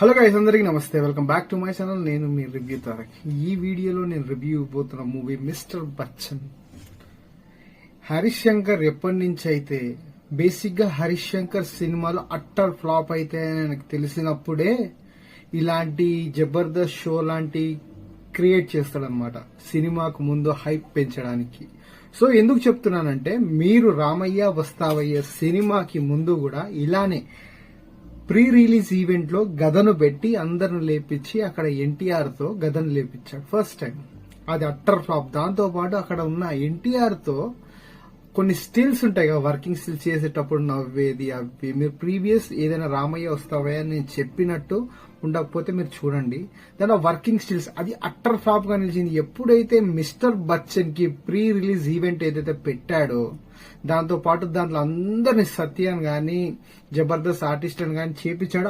Hello guys, అందరికీ నమస్తే. Welcome back to my channel. నేను మీ రివ్యూ తారక్. ఈ వీడియోలో నేను రివ్యూ ఇవ్వబోతున్న మూవీ మిస్టర్ బచ్చన్. హరీష్ శంకర్ ఎప్పటి నుంచి అయితే బేసిక్ గా హరీష్ శంకర్ సినిమాలు అట్టర్ ఫ్లాప్ అయితే నాకు తెలిసినప్పుడే ఇలాంటి జబర్దస్త్ షో లాంటి క్రియేట్ చేస్తాడనమాట, సినిమాకు ముందు హైప్ పెంచడానికి. సో ఎందుకు చెప్తున్నానంటే, మీరు రామయ్య వస్తావయ్య సినిమాకి ముందు కూడా ఇలానే ప్రీ రిలీజ్ ఈవెంట్ లో గదను పెట్టి అందరిని లేపించి అక్కడ ఎన్టీఆర్ తో గదను లేపించాడు ఫస్ట్ టైం. అది అట్టర్ ఫ్లాప్. దాంతో పాటు అక్కడ ఉన్న ఎన్టీఆర్ తో కొన్ని స్టిల్స్ ఉంటాయి కదా, వర్కింగ్ స్టిల్స్ చేసేటప్పుడు నవ్వేది అవి. మీరు ప్రీవియస్ ఏదైనా రామయ్య వస్తావా అని నేను చెప్పినట్టు ఉండకపోతే మీరు చూడండి. దాని వర్కింగ్ స్టిల్స్ అది అట్టర్ ఫ్లాప్ గా నిలిచింది. ఎప్పుడైతే మిస్టర్ బచ్చన్ కి ప్రీ రిలీజ్ ఈవెంట్ ఏదైతే పెట్టాడో, దాంతో పాటు దాంట్లో అందరిని సత్యాన్ని గాని జబర్దస్త్ ఆర్టిస్ట్ అని గాని చేపించాడు.